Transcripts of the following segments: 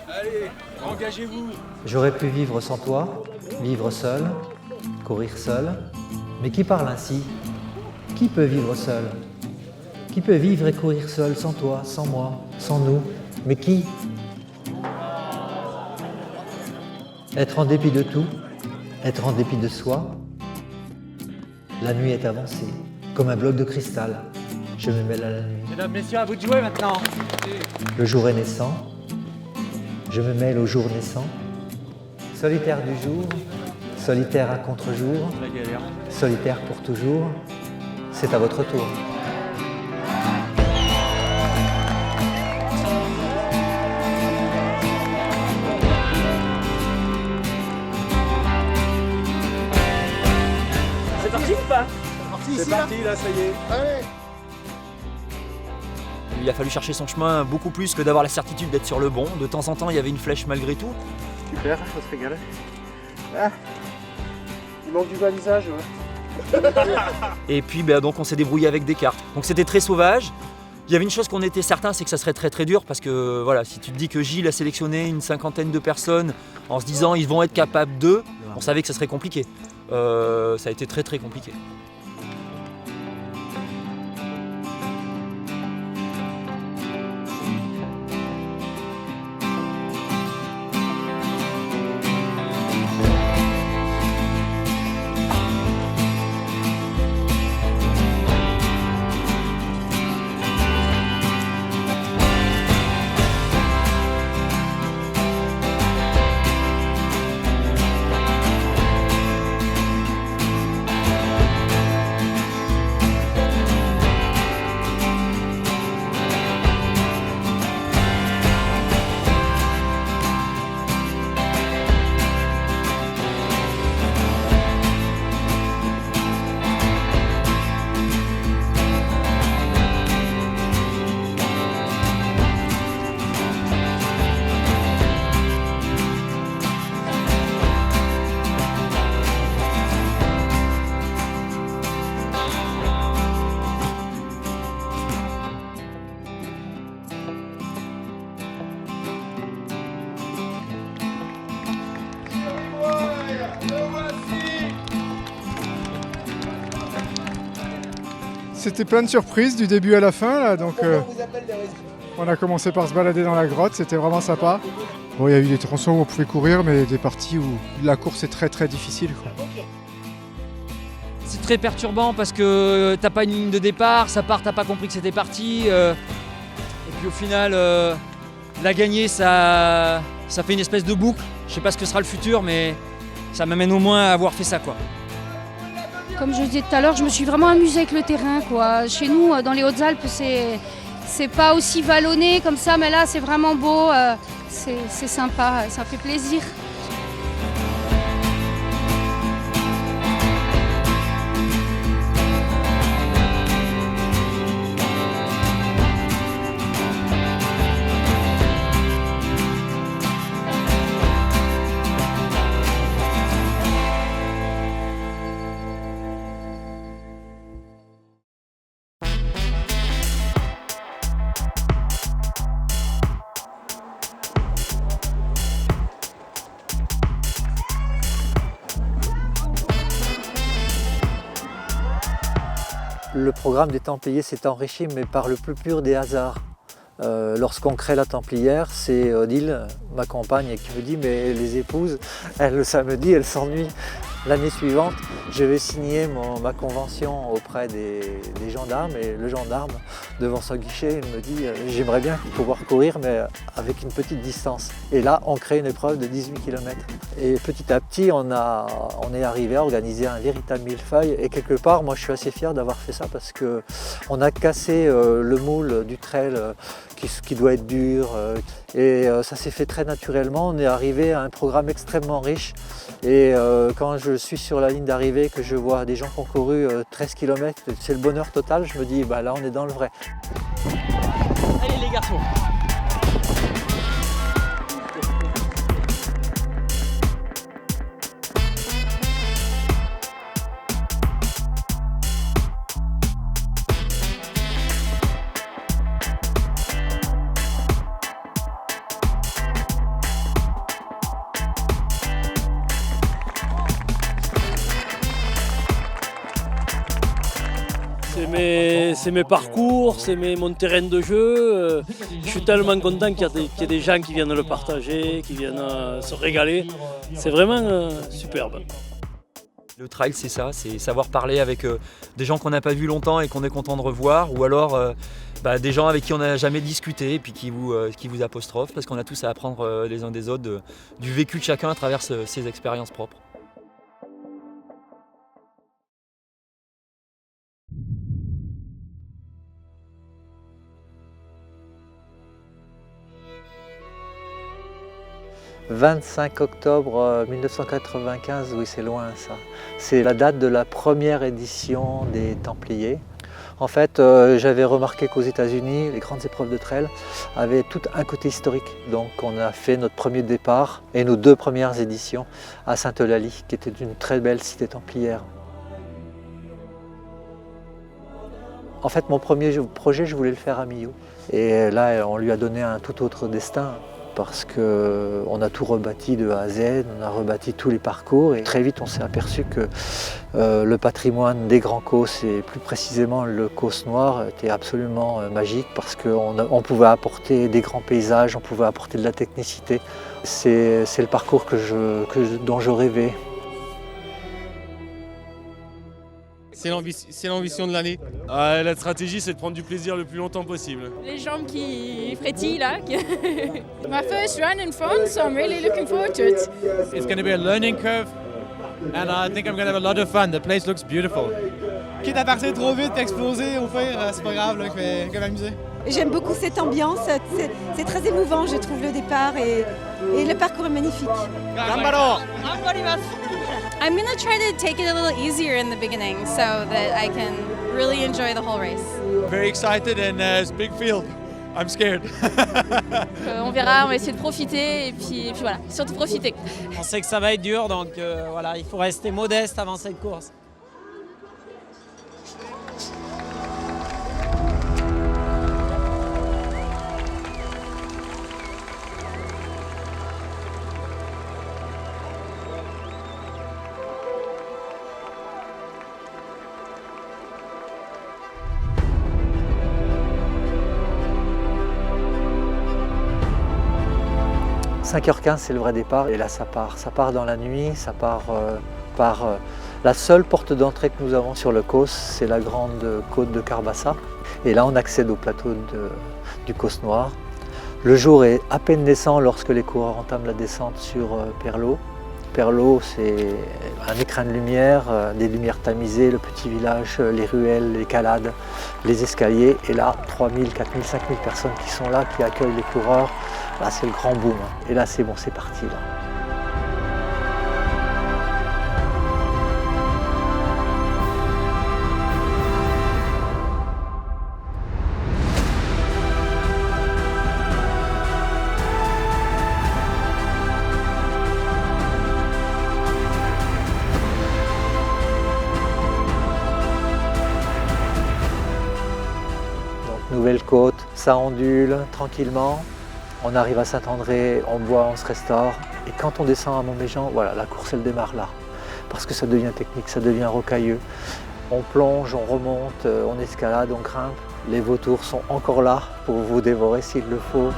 Allez, engagez-vous. J'aurais pu vivre sans toi, vivre seul, courir seul. Mais qui parle ainsi? Qui peut vivre seul? Qui peut vivre et courir seul sans toi, sans moi, sans nous? Mais qui? Être en dépit de tout, être en dépit de soi. La nuit est avancée, comme un bloc de cristal. Je me mêle à la nuit. Mesdames, messieurs, à vous de jouer maintenant. Le jour est naissant. Je me mêle au jour naissant. Solitaire du jour, solitaire à contre-jour, La galère. solitaire pour toujours. C'est à votre tour. C'est parti ou pas? C'est parti, là, ça y est. Allez. Il a fallu chercher son chemin beaucoup plus que d'avoir la certitude d'être sur le bon. De temps en temps, il y avait une flèche malgré tout. Super, ça se régale. Ah. Il manque du balisage. Ouais. Et puis donc on s'est débrouillé avec des cartes. Donc c'était très sauvage. Il y avait une chose qu'on était certain, c'est que ça serait très très dur parce que voilà, si tu te dis que Gilles a sélectionné une cinquantaine de personnes en se disant ils vont être capables d'eux, on savait que ça serait compliqué. Ça a été très très compliqué. C'était plein de surprises du début à la fin là, donc on a commencé par se balader dans la grotte, c'était vraiment sympa. Bon, il y a eu des tronçons où on pouvait courir, mais des parties où la course est très très difficile, quoi. C'est très perturbant parce que t'as pas une ligne de départ, ça part, t'as pas compris que c'était parti. Et puis au final, la gagner, ça fait une espèce de boucle. Je sais pas ce que sera le futur, mais ça m'amène au moins à avoir fait ça, quoi. Comme je disais tout à l'heure, je me suis vraiment amusée avec le terrain, quoi. Chez nous, dans les Hautes-Alpes, c'est pas aussi vallonné comme ça, mais là, c'est vraiment beau, c'est sympa, ça fait plaisir. Le programme des Templiers s'est enrichi, mais par le plus pur des hasards. Lorsqu'on crée la Templière, c'est Odile, ma compagne, qui me dit « mais les épouses, le samedi, elles s'ennuient ». L'année suivante, je vais signer ma convention auprès des gendarmes, et le gendarme, devant son guichet, il me dit « j'aimerais bien pouvoir courir, mais avec une petite distance ». Et là, on crée une épreuve de 18 km. Et petit à petit, on est arrivé à organiser un véritable millefeuille. Et quelque part, moi, je suis assez fier d'avoir fait ça parce qu'on a cassé le moule du trail qui doit être dur. Et ça s'est fait très naturellement. On est arrivé à un programme extrêmement riche. Et quand je suis sur la ligne d'arrivée, que je vois des gens qui ont couru 13 km, c'est le bonheur total. Je me dis, bah là, on est dans le vrai. Allez les garçons. mes parcours, c'est mon terrain de jeu. Je suis tellement content qu'il y ait des gens qui viennent le partager, qui viennent se régaler. C'est vraiment superbe. Le trail, c'est ça, c'est savoir parler avec des gens qu'on n'a pas vus longtemps et qu'on est content de revoir, ou alors des gens avec qui on n'a jamais discuté et puis qui vous apostrophent, parce qu'on a tous à apprendre les uns des autres du vécu de chacun à travers ses expériences propres. « 25 octobre 1995, oui c'est loin ça. C'est la date de la première édition des Templiers. En fait, j'avais remarqué qu'aux États-Unis, les grandes épreuves de trail avaient tout un côté historique. Donc on a fait notre premier départ et nos 2 premières éditions à Sainte-Eulalie, qui était une très belle cité templière. En fait, mon premier projet, je voulais le faire à Millau. Et là, on lui a donné un tout autre destin, parce qu'on a tout rebâti de A à Z, on a rebâti tous les parcours, et très vite on s'est aperçu que le patrimoine des Grands Causses, et plus précisément le Causse Noir, était absolument magique, parce qu'on pouvait apporter des grands paysages, on pouvait apporter de la technicité. C'est le parcours dont je rêvais. C'est l'ambition de l'année. La stratégie, c'est de prendre du plaisir le plus longtemps possible. Les jambes qui frétillent là. My first run in France, so I'm really looking forward to it. It's going to be a learning curve, and I think I'm going to have a lot of fun. The place looks beautiful. Quitte à partir trop vite, exploser, au pire, c'est pas grave, là, je vais m'amuser. J'aime beaucoup cette ambiance, c'est très émouvant, je trouve, le départ, et le parcours est magnifique. I'm going to try to take it a little easier in the beginning so that I can really enjoy the whole race. Very excited and it's a big field. I'm scared. On verra, on va essayer de profiter et puis voilà, surtout profiter. On sait que ça va être dur, donc voilà, il faut rester modeste avant cette course. « 5h15, c'est le vrai départ, et là ça part dans la nuit, ça part par la seule porte d'entrée que nous avons sur le Causse, c'est la grande côte de Carbassa, et là on accède au plateau du Causse Noir. Le jour est à peine naissant lorsque les coureurs entament la descente sur Perlot. Perlot, c'est un écrin de lumière, des lumières tamisées, le petit village, les ruelles, les calades, les escaliers, et là 3000, 4000, 5000 personnes qui sont là, qui accueillent les coureurs. Là, c'est le grand boom. Et là, c'est bon, c'est parti. Là. Donc, nouvelle côte, ça ondule tranquillement. On arrive à Saint-André, on boit, on se restaure. Et quand on descend à Montméjean, voilà, la course elle démarre là. Parce que ça devient technique, ça devient rocailleux. On plonge, on remonte, on escalade, on grimpe. Les vautours sont encore là pour vous dévorer s'il le faut.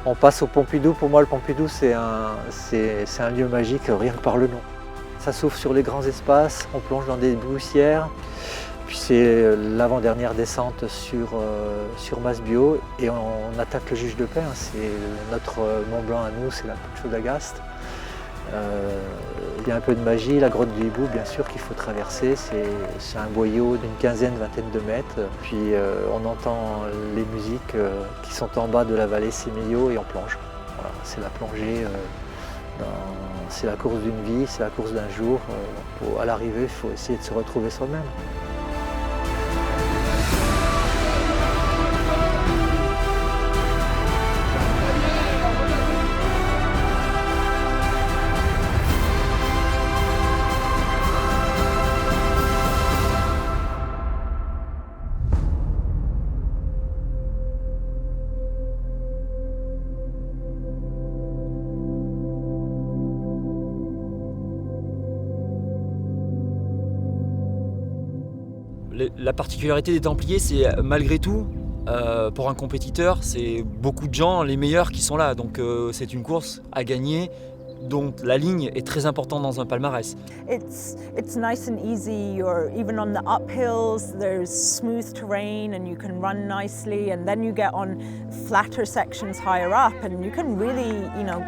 On passe au Pompidou. Pour moi, le Pompidou, c'est un lieu magique, rien que par le nom. Ça s'ouvre sur les grands espaces, on plonge dans des broussières. Puis c'est l'avant-dernière descente sur Masbio et on attaque le juge de paix. C'est notre Mont Blanc à nous, c'est la Puccio d'Agaste. Il y a un peu de magie, la grotte du Hibou bien sûr qu'il faut traverser. C'est un boyau d'une quinzaine, vingtaine de mètres. Puis on entend les musiques qui sont en bas de la vallée Sémillo et on plonge. Voilà, c'est la plongée, c'est la course d'une vie, c'est la course d'un jour. À l'arrivée, il faut essayer de se retrouver soi-même. La particularité des Templiers, c'est malgré tout, pour un compétiteur, c'est beaucoup de gens, les meilleurs qui sont là. Donc c'est une course à gagner, dont la ligne est très importante dans un palmarès. It's nice and easy. You're even on the uphills, there's smooth terrain and you can run nicely, and then you get on flatter sections higher up and you can really,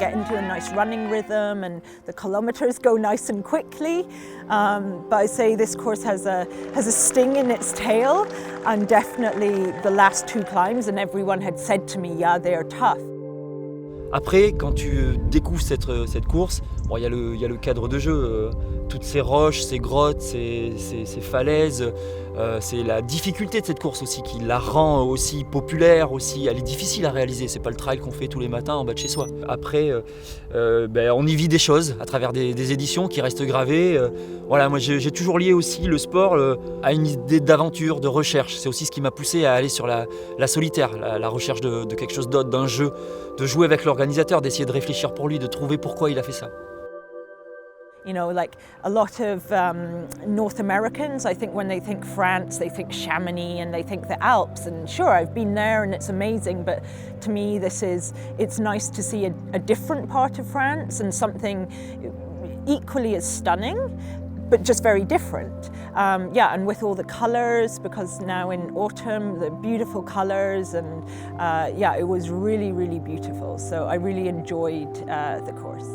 get into a nice running rhythm and the kilometers go nice and quickly. But I say this course has a sting in its tail, and definitely the last 2 climbs, and everyone had said to me, yeah, they are tough. Après, quand tu découvres cette course, il y a le cadre de jeu, toutes ces roches, ces grottes, ces falaises, c'est la difficulté de cette course aussi qui la rend aussi populaire, aussi, elle est difficile à réaliser, c'est pas le trail qu'on fait tous les matins en bas de chez soi. Après, on y vit des choses à travers des éditions qui restent gravées. Voilà, moi j'ai toujours lié aussi le sport à une idée d'aventure, de recherche. C'est aussi ce qui m'a poussé à aller sur la solitaire, la recherche de quelque chose d'autre, d'un jeu, de jouer avec l'organisateur, d'essayer de réfléchir pour lui, de trouver pourquoi il a fait ça. Like a lot of North Americans, I think when they think France, they think Chamonix and they think the Alps. And sure, I've been there and it's amazing, but to me it's nice to see a different part of France and something equally as stunning, but just very different. And with all the colours, because now in autumn, the beautiful colours, and it was really, really beautiful. So I really enjoyed the course.